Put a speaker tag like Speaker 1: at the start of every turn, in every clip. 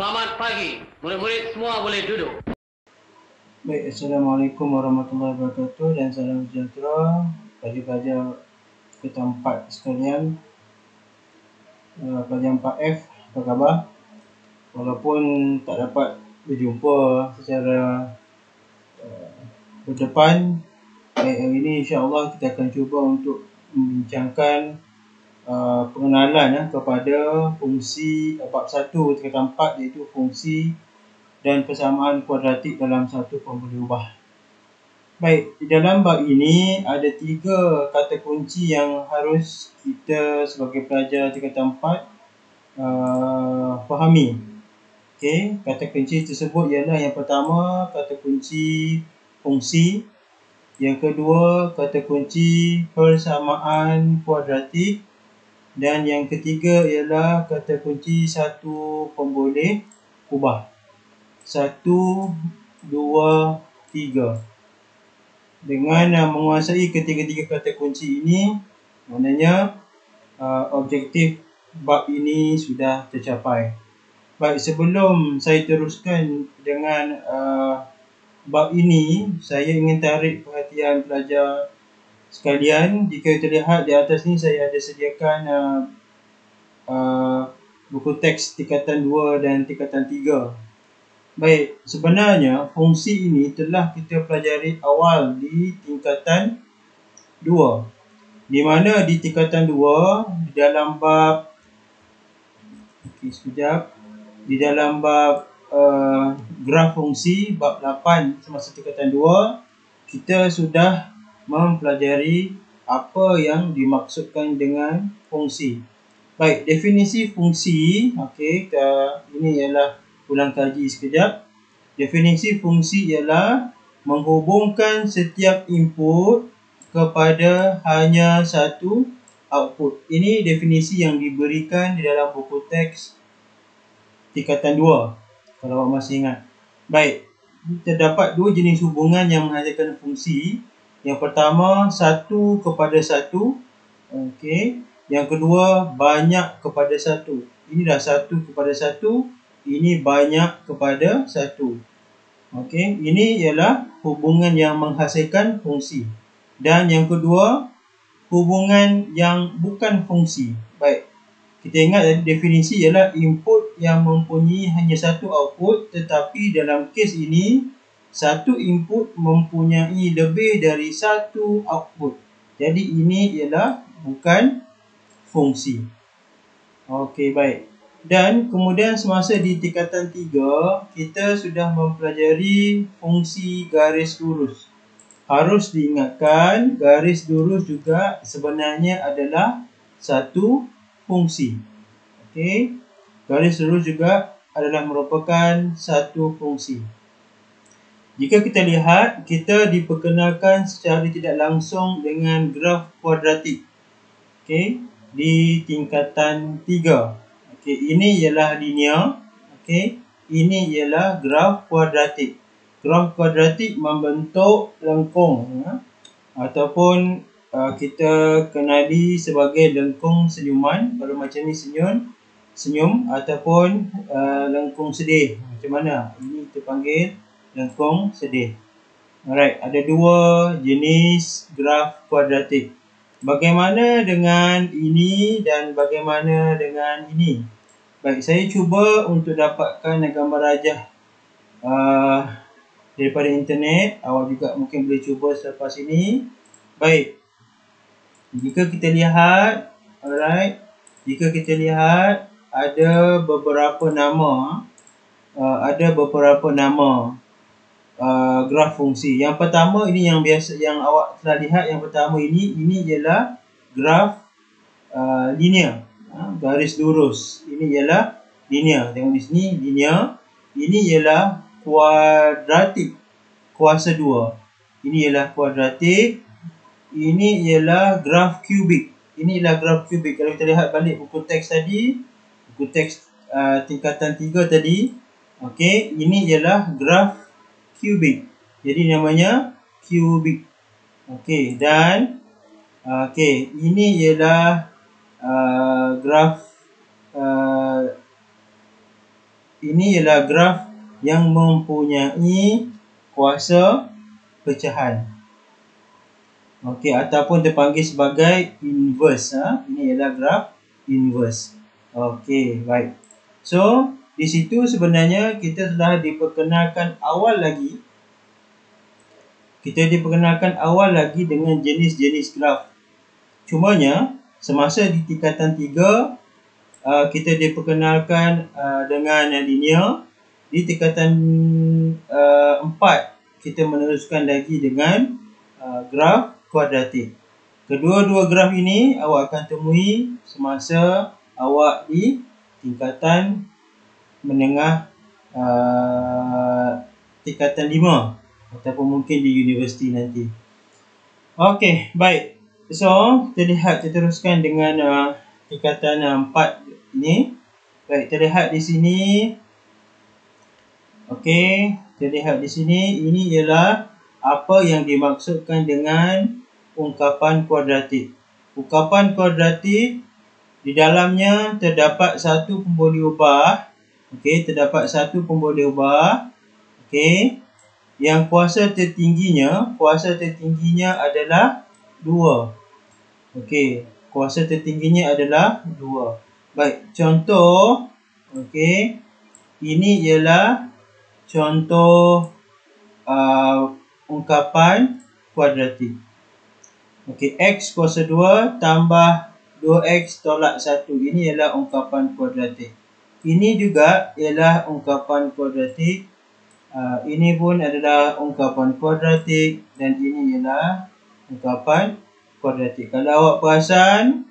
Speaker 1: Selamat pagi. Murid-murid semua boleh duduk.
Speaker 2: Baik, Assalamualaikum warahmatullahi wabarakatuh dan salam sejahtera pelajar-pelajar Ketua 4 sekalian. Pelajar 4F, apa khabar? Walaupun tak dapat berjumpa secara berdepan, hari ini insya-Allah kita akan cuba untuk membincangkan pengenalan kepada fungsi bab 1 tingkatan 4, iaitu fungsi dan persamaan kuadratik dalam satu formula ubah. Baik, di dalam bab ini ada 3 kata kunci yang harus kita sebagai pelajar tingkatan 4 fahami. Okey, kata kunci tersebut ialah yang pertama kata kunci fungsi, yang kedua kata kunci persamaan kuadratik, dan yang ketiga ialah kata kunci satu pemboleh ubah. 1, 2, 3. Dengan menguasai ketiga-tiga kata kunci ini, maknanya objektif bab ini sudah tercapai. Baik, sebelum saya teruskan dengan bab ini, saya ingin tarik perhatian pelajar sekalian. Jika kita lihat di atas ni, saya ada sediakan buku teks tingkatan 2 dan tingkatan 3. Baik, sebenarnya fungsi ini telah kita pelajari awal di tingkatan 2. Di mana di tingkatan 2, di dalam bab di dalam bab graf fungsi, bab 8 semasa tingkatan 2, kita sudah mempelajari apa yang dimaksudkan dengan fungsi. Baik, definisi fungsi, ini ialah ulang kaji sekejap. Definisi fungsi ialah menghubungkan setiap input kepada hanya satu output. Ini definisi yang diberikan di dalam buku teks tingkatan 2, kalau awak masih ingat. Baik, terdapat 2 jenis hubungan yang menghasilkan fungsi. Yang pertama, 1 kepada 1. Okey. Yang kedua, banyak kepada 1. Ini dah 1 kepada 1. Ini banyak kepada 1. Okey, ini ialah hubungan yang menghasilkan fungsi. Dan yang kedua, hubungan yang bukan fungsi. Baik, kita ingat definisi ialah input yang mempunyai hanya satu output, tetapi dalam kes ini, satu input mempunyai lebih dari satu output. Jadi ini ialah bukan fungsi. Okey, baik. Dan kemudian semasa di tingkatan 3, kita sudah mempelajari fungsi garis lurus. Harus diingatkan, garis lurus juga sebenarnya adalah satu fungsi. Okey, garis lurus juga adalah merupakan satu fungsi. Jika kita lihat, kita diperkenalkan secara tidak langsung dengan graf kuadratik. Okey, di tingkatan 3. Okey, ini ialah linear. Okey, ini ialah graf kuadratik. Graf kuadratik membentuk lengkung, ataupun kita kenali sebagai lengkung senyuman. Kalau macam ni senyum, ataupun lengkung sedih. Macam mana? Ini kita panggil lengkung sedih. Alright, ada 2 jenis graf kuadratik. Bagaimana dengan ini dan bagaimana dengan ini? Baik, saya cuba untuk dapatkan gambar rajah daripada internet. Awak juga mungkin boleh cuba selepas ini. Baik, jika kita lihat, ada beberapa nama, graf fungsi. Yang pertama, ini yang biasa yang awak telah lihat. Yang pertama ini ialah graf linear, garis lurus. Ini ialah linear. Tengok di sini, linear. Ini ialah kuadratik kuasa 2. Ini ialah kuadratik. Ini ialah graf kubik. Ini ialah graf kubik. Kalau kita lihat balik buku teks tadi, buku teks tingkatan 3 tadi, okey, ini ialah graf kubik. Jadi namanya kubik. Okey, dan ini ialah graf ini ialah graf yang mempunyai kuasa pecahan. Okey, ataupun terpanggil sebagai inverse. Ini ialah graf inverse. Okey, baik. So, di situ sebenarnya kita telah diperkenalkan awal lagi. Kita diperkenalkan awal lagi dengan jenis-jenis graf. Cumanya, semasa di tingkatan 3, kita diperkenalkan dengan linear. Di tingkatan 4, kita meneruskan lagi dengan graf kuadratik. Kedua-dua graf ini awak akan temui semasa awak di tingkatan menengah tingkatan 5 ataupun mungkin di universiti nanti. Okey, baik. So, kita lihat, kita teruskan dengan tingkatan 4 ini. Baik, terlihat di sini. Okey, terlihat di sini. Ini ialah apa yang dimaksudkan dengan ungkapan kuadratik. Ungkapan kuadratik, di dalamnya terdapat satu pun boleh ubah. Okey, terdapat satu pun boleh ubah. Okey, yang kuasa tertingginya adalah 2. Okey, kuasa tertingginya adalah 2. Baik, contoh. Okey, ini ialah contoh ungkapan kuadratik. Okey, x kuasa 2 tambah 2x tolak 1. Ini ialah ungkapan kuadratik. Ini juga ialah ungkapan kuadratik. Ini pun adalah ungkapan kuadratik. Dan ini ialah ungkapan kuadratik. Kalau awak perasan,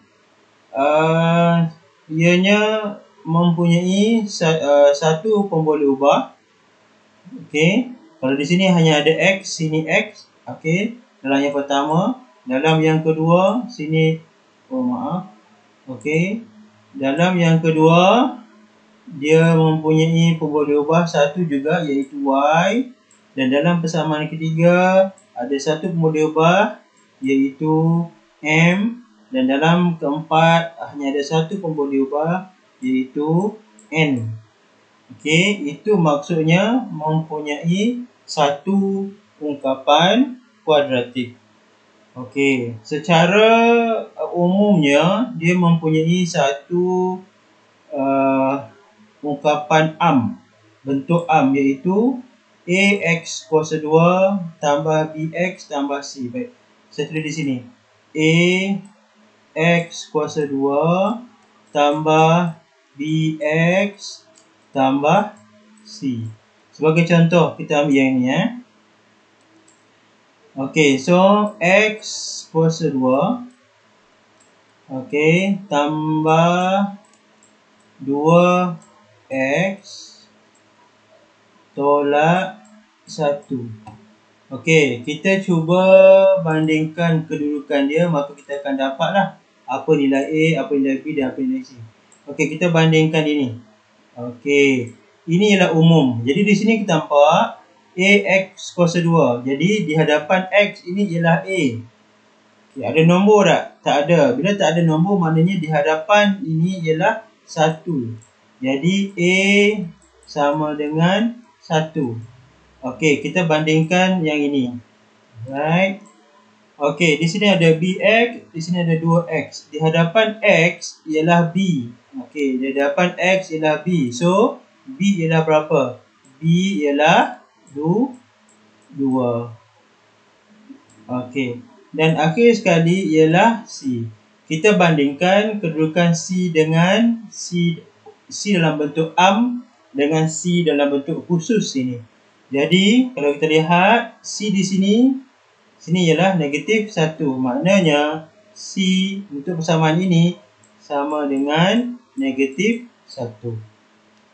Speaker 2: ianya mempunyai satu pun boleh ubah. Okey, kalau di sini hanya ada x, sini x. Okey, dalam yang pertama. Dalam yang kedua, sini, okey, dalam yang kedua, dia mempunyai pun boleh ubah satu juga, iaitu y. Dan dalam persamaan ketiga, ada satu pun boleh ubah, iaitu m. Dan dalam keempat, hanya ada satu pun boleh ubah, iaitu n. Okey, itu maksudnya mempunyai satu ungkapan kuadratik. Okey, secara umumnya dia mempunyai satu ungkapan bentuk iaitu ax kuasa 2 tambah bx tambah c. Baik, saya tulis di sini. Ax kuasa 2 tambah bx tambah c. Sebagai contoh, kita ambil yang ini. Okey, so x kuasa 2. Okey, tambah 2x tolak 1. Okey, kita cuba bandingkan kedudukan dia, maka kita akan dapatlah apa nilai A, apa nilai B dan apa nilai C. Okey, kita bandingkan ini. Okey, ini ialah umum. Jadi di sini kita nampak ax kuasa 2. Jadi di hadapan x ini ialah A. Okay, ada nombor tak? Tak ada. Bila tak ada nombor, maknanya di hadapan ini ialah 1. Jadi A sama dengan 1. Okey, kita bandingkan yang ini. Right. Okey, di sini ada bx, di sini ada 2x. Di hadapan x ialah b. Okey, di hadapan x ialah b. So, b ialah berapa? B ialah 2. Okey. Dan akhir sekali ialah C. Kita bandingkan kedudukan C dengan C dalam bentuk dengan C dalam bentuk khusus ini. Jadi, kalau kita lihat C di sini ialah negatif 1. Maknanya C untuk persamaan ini sama dengan negatif 1.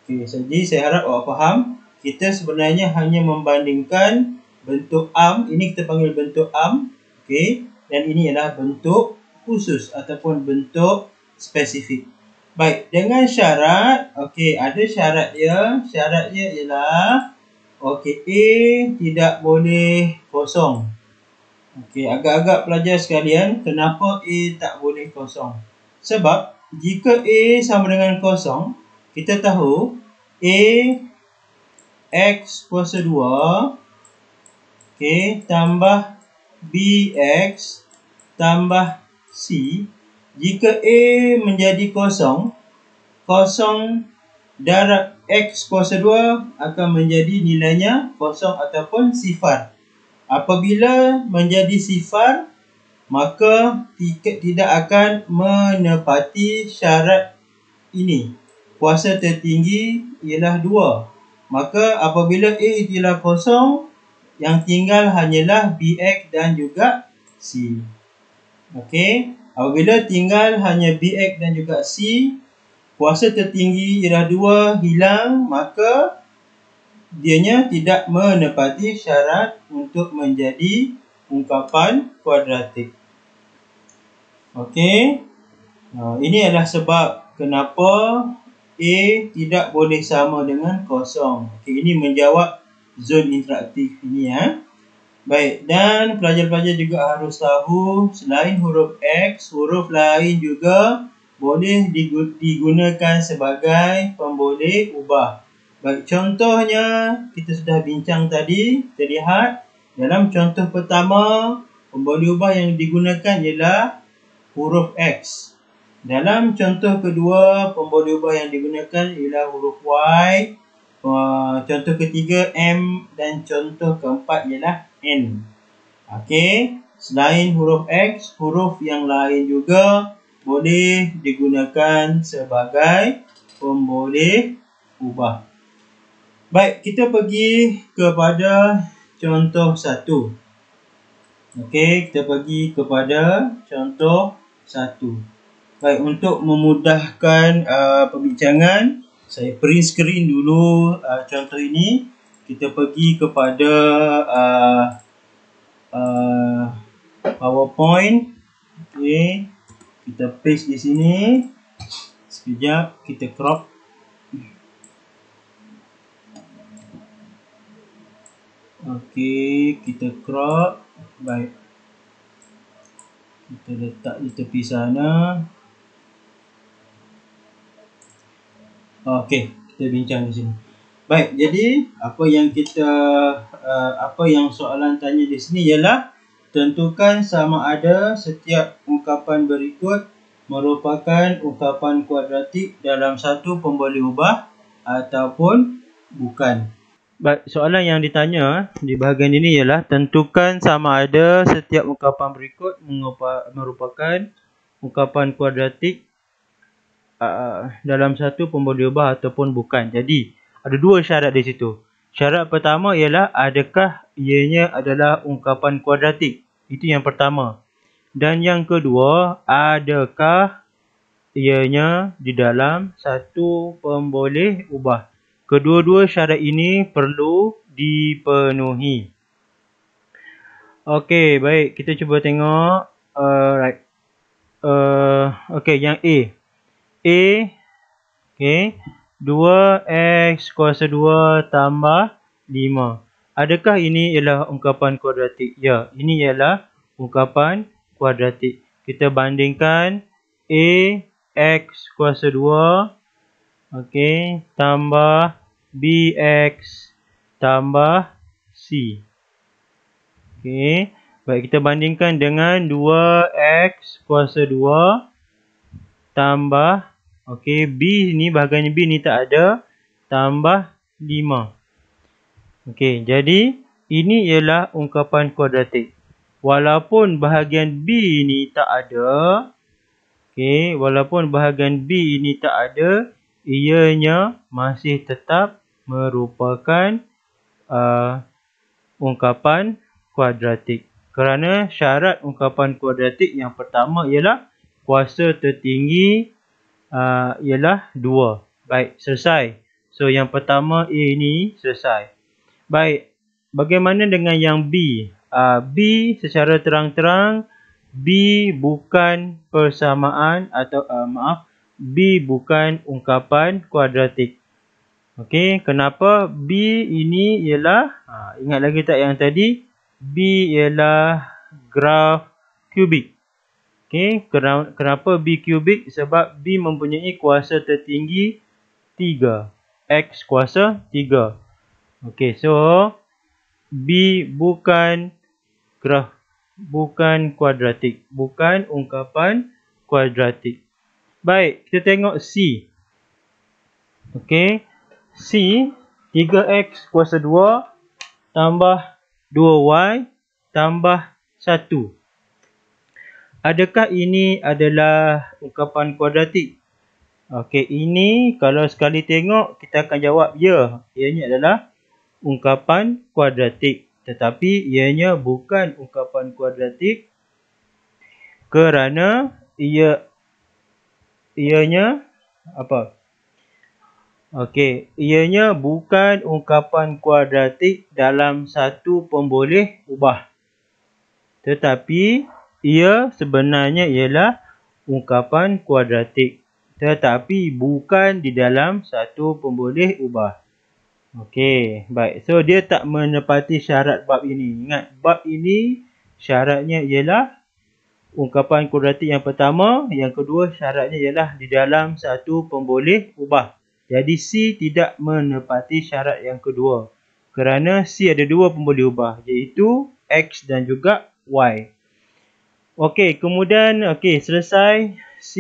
Speaker 2: Okey, jadi saya harap awak faham. Kita sebenarnya hanya membandingkan bentuk ini kita panggil bentuk okey, dan ini adalah bentuk khusus ataupun bentuk spesifik. Baik, dengan syarat, okey, ada syarat dia. Syaratnya ialah okey, A tidak boleh kosong. Okey, agak-agak pelajar sekalian, kenapa A tak boleh kosong? Sebab jika A sama dengan kosong, kita tahu A X kuasa 2, okay, tambah BX tambah C. Jika A menjadi kosong, kosong darab X kuasa 2 akan menjadi nilainya kosong ataupun sifar. Apabila menjadi sifar, maka tidak akan menepati syarat ini. Kuasa tertinggi ialah 2. Maka apabila A ialah kosong, yang tinggal hanyalah BX dan juga C. Okey, apabila tinggal hanya BX dan juga C, kuasa tertinggi ialah 2 hilang, maka dianya tidak menepati syarat untuk menjadi ungkapan kuadratik. Okey, ini adalah sebab kenapa A tidak boleh sama dengan kosong. Okey, ini menjawab zon interaktif ini ya. Baik, dan pelajar-pelajar juga harus tahu selain huruf X, huruf lain juga boleh digunakan sebagai pemboleh ubah. Baik, contohnya kita sudah bincang tadi. Kita lihat dalam contoh pertama, pemboleh ubah yang digunakan ialah huruf X. Dalam contoh kedua, pemboleh ubah yang digunakan ialah huruf Y. Contoh ketiga M dan contoh keempat ialah N. Okey, selain huruf X, huruf yang lain juga boleh digunakan sebagai pemboleh ubah. Baik, kita pergi kepada contoh 1. Okey, kita pergi kepada contoh 1. Baik, untuk memudahkan perbincangan, saya print screen dulu contoh ini. Kita pergi kepada PowerPoint. Okey, kita paste di sini. Sekejap, kita crop. Okey, kita crop. Baik, kita letak di tepi sana. Okey, kita bincang di sini. Baik, jadi apa yang soalan tanya di sini ialah tentukan sama ada setiap ungkapan berikut merupakan ungkapan kuadratik dalam satu pemboleh ubah ataupun bukan. Baik, soalan yang ditanya di bahagian ini ialah tentukan sama ada setiap ungkapan berikut merupakan ungkapan kuadratik dalam satu pemboleh ubah ataupun bukan. Jadi, ada dua syarat di situ. Syarat pertama ialah adakah ianya adalah ungkapan kuadratik. Itu yang pertama. Dan yang kedua, adakah ianya di dalam satu pemboleh ubah. Kedua-dua syarat ini perlu dipenuhi. Okey, baik. Kita cuba tengok. Right. Okey, yang A. Okay, 2x kuasa 2 tambah 5. Adakah ini ialah ungkapan kuadratik? Ya, ini ialah ungkapan kuadratik. Kita bandingkan A x kuasa 2 okay, tambah bx tambah c. Okay, baik, kita bandingkan dengan 2x kuasa 2 tambah okey, B ni bahagian B ni tak ada, tambah 5. Okey, jadi ini ialah ungkapan kuadratik. Walaupun bahagian B ni tak ada, okey, walaupun bahagian B ni tak ada, ianya masih tetap merupakan ungkapan kuadratik. Kerana syarat ungkapan kuadratik yang pertama ialah kuasa tertinggi ialah 2. Baik, selesai. So, yang pertama A ni selesai. Baik, bagaimana dengan yang B? B secara terang-terang, B bukan persamaan atau B bukan ungkapan kuadratik. Okey, kenapa? B ini ialah, ingat lagi tak yang tadi? B ialah graf kubik. Okay, kenapa B kubik? Sebab B mempunyai kuasa tertinggi 3. X kuasa 3. Okey, so B bukan graf, bukan kuadratik, bukan ungkapan kuadratik. Baik, kita tengok C. Okey, C 3x kuasa 2 tambah 2y tambah 1. Adakah ini adalah ungkapan kuadratik? Okey, ini kalau sekali tengok kita akan jawab ya. Ianya adalah ungkapan kuadratik. Tetapi ianya bukan ungkapan kuadratik kerana ianya apa? Okey, ianya bukan ungkapan kuadratik dalam satu pemboleh ubah. Tetapi ia sebenarnya ialah ungkapan kuadratik. Tetapi bukan di dalam satu pemboleh ubah. Okey, baik. So dia tak menepati syarat bab ini. Ingat, bab ini syaratnya ialah ungkapan kuadratik yang pertama, yang kedua syaratnya ialah di dalam satu pemboleh ubah. Jadi C tidak menepati syarat yang kedua. Kerana C ada dua pemboleh ubah, iaitu X dan juga Y. Okey, kemudian selesai. C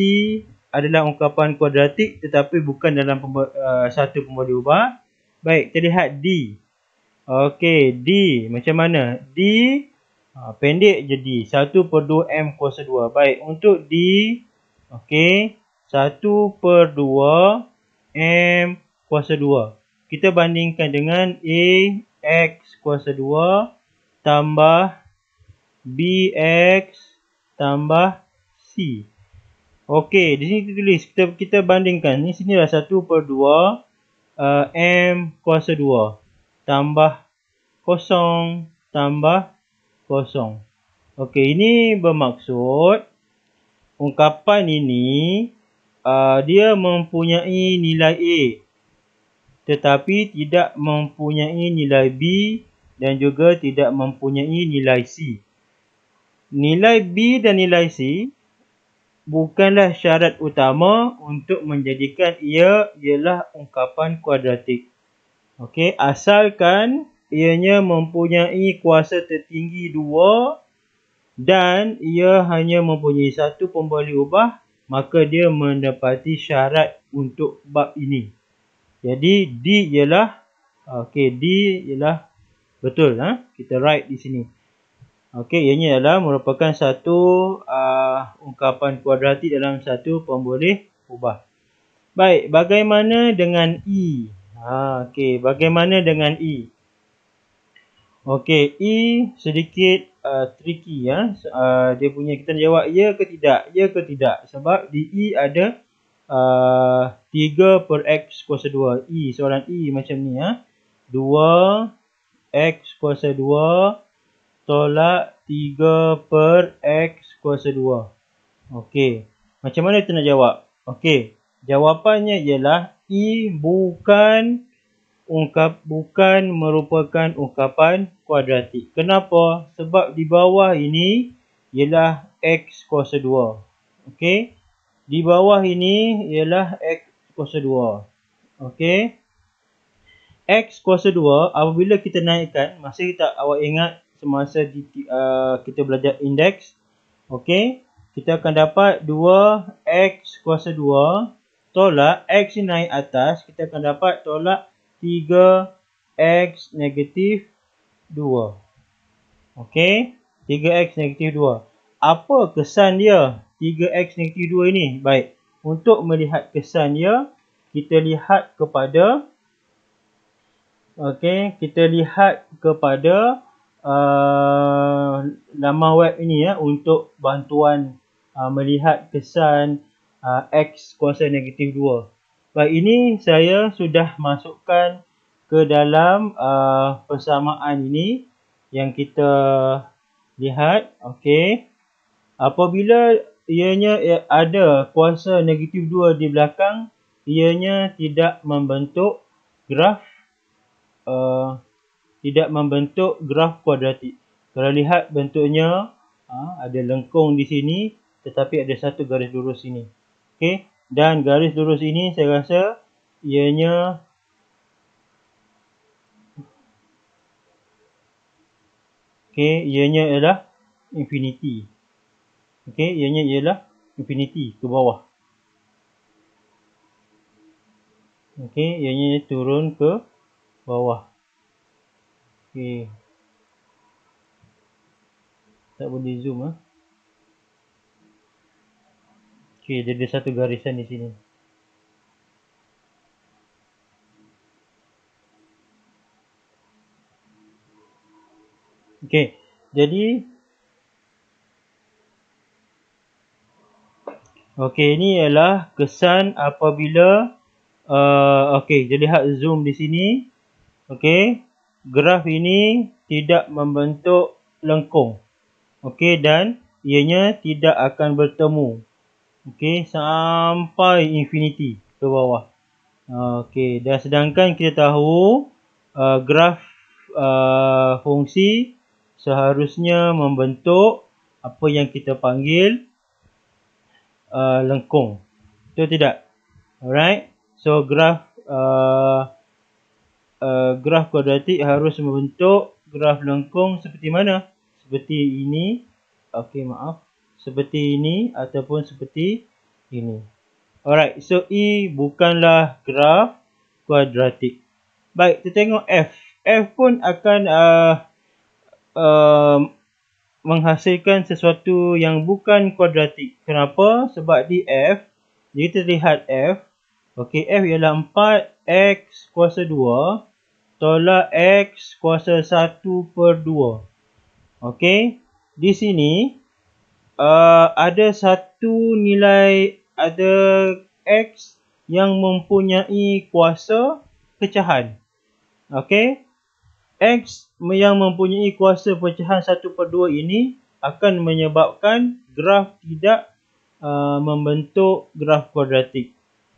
Speaker 2: adalah ungkapan kuadratik tetapi bukan dalam satu pemboleh ubah. Baik, kita lihat D. Okey, D macam mana? D pendek je D. 1/2M kuasa 2. Baik, untuk D, okey, 1/2M kuasa 2. Kita bandingkan dengan A X kuasa 2 tambah BX tambah C. Okey, di sini kita tulis, kita bandingkan. Ni sini dah 1/2 M kuasa 2 tambah 0 tambah 0. Okey, ini bermaksud ungkapan ini dia mempunyai nilai A tetapi tidak mempunyai nilai B dan juga tidak mempunyai nilai C. Nilai B dan nilai C bukanlah syarat utama untuk menjadikan ia ialah ungkapan kuadratik. Okey, asalkan ianya mempunyai kuasa tertinggi 2 dan ia hanya mempunyai satu pemboleh ubah, maka dia mendapati syarat untuk bab ini. Jadi D ialah D ialah betul, kita write di sini. Okey, ianya adalah merupakan satu ungkapan kuadratik dalam satu pemboleh ubah. Baik, bagaimana dengan E? Okey, bagaimana dengan E? Okey, E sedikit tricky ya. Dia punya, kita jawab ya ke tidak? Ya ke tidak? Sebab di E ada 3/x kuasa 2. E, soalan E macam ni ya. 2x kuasa 2 tolak 3/x kuasa 2. Okey, macam mana kita nak jawab? Okey, jawapannya ialah E bukan merupakan ungkapan kuadratik. Kenapa? Sebab di bawah ini ialah x kuasa 2. Okey, di bawah ini ialah x kuasa 2. Okey, x kuasa 2 apabila kita naikkan, masih tak awak ingat semasa kita belajar indeks? Okey, kita akan dapat 2x kuasa 2 tolak x ni naik atas, kita akan dapat tolak 3x negatif 2. Okey, 3x negatif 2. Apa kesan dia 3x negatif 2 ini? Baik, untuk melihat kesan dia, kita lihat kepada laman web ini ya, untuk bantuan melihat kesan x kuasa negatif 2. Baik, ini saya sudah masukkan ke dalam persamaan ini yang kita lihat. Okey, apabila ianya ada kuasa negatif 2 di belakang, ianya tidak membentuk graf kuadratik. Kalau lihat bentuknya ada lengkung di sini tetapi ada satu garis lurus sini. Okey, dan garis lurus ini saya rasa ianya Okey, ianya ialah infinity. Okey, ianya ialah infinity ke bawah. Okey, ianya turun ke bawah. Okey. Tak boleh zoom ah. Okey, dia ada satu garisan di sini. Okey, jadi ini ialah kesan apabila okey, jadi lihat zoom di sini. Okey, graf ini tidak membentuk lengkung. Okey, dan ianya tidak akan bertemu. Okey, sampai infinity ke bawah. Okey, dan sedangkan kita tahu graf fungsi seharusnya membentuk apa yang kita panggil lengkung. Betul tidak? Alright. So graf kuadratik harus membentuk graf lengkung seperti mana? Seperti ini. Okey, maaf. Seperti ini ataupun seperti ini. Alright, so E bukanlah graf kuadratik. Baik, kita tengok F. F pun akan menghasilkan sesuatu yang bukan kuadratik. Kenapa? Sebab di F, jadi kita lihat F. Okey, F ialah 4x kuasa 2 tolak x kuasa 1/2. Okey, di sini ada satu nilai, ada x yang mempunyai kuasa pecahan. Okey, X yang mempunyai kuasa pecahan 1/2 ini akan menyebabkan graf tidak membentuk graf kuadratik.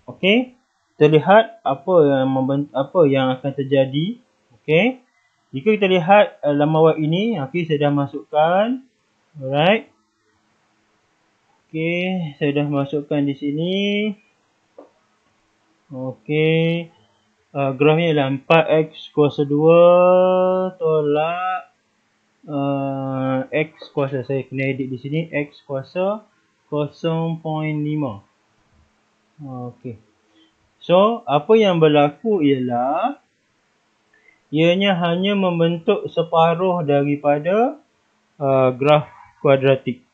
Speaker 2: Okey, kita lihat apa yang akan terjadi. Okey, jika kita lihat laman web ini, okey, saya dah masukkan. Alright. Okey, saya dah masukkan di sini. Okey. Grafnya ialah 4x kuasa 2 tolak x kuasa, saya kena edit di sini, x kuasa 0.5. Okey. So, apa yang berlaku ialah ianya hanya membentuk separuh daripada graf kuadratik.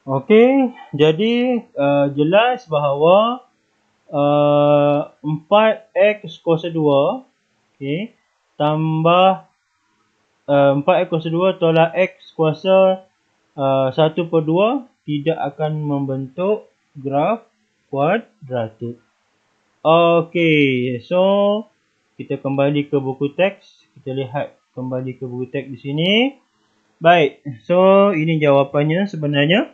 Speaker 2: Okey, jadi jelas bahawa 4x kuasa 2, okay, tambah 4x kuasa 2 tolak x kuasa 1/2 tidak akan membentuk graf kuadratik. Okey, so kita kembali ke buku teks. Kita lihat kembali ke buku teks di sini. Baik, so ini jawapannya sebenarnya.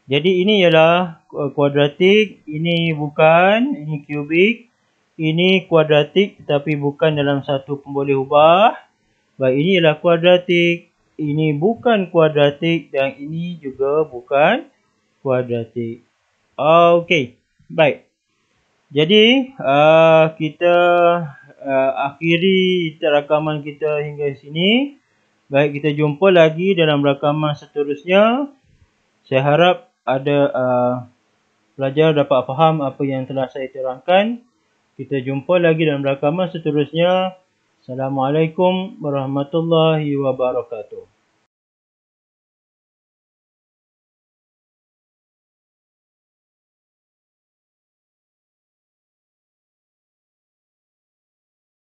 Speaker 2: Jadi ini ialah kuadratik, ini bukan, ini kubik, ini kuadratik tetapi bukan dalam satu pemboleh ubah. Baik, ini ialah kuadratik, ini bukan kuadratik dan ini juga bukan kuadratik. Okey, baik. Jadi kita akhiri rakaman kita hingga sini. Baik, kita jumpa lagi dalam rakaman seterusnya. Saya harap ada pelajar dapat faham apa yang telah saya terangkan. Kita jumpa lagi dalam rakaman seterusnya. Assalamualaikum warahmatullahi wabarakatuh.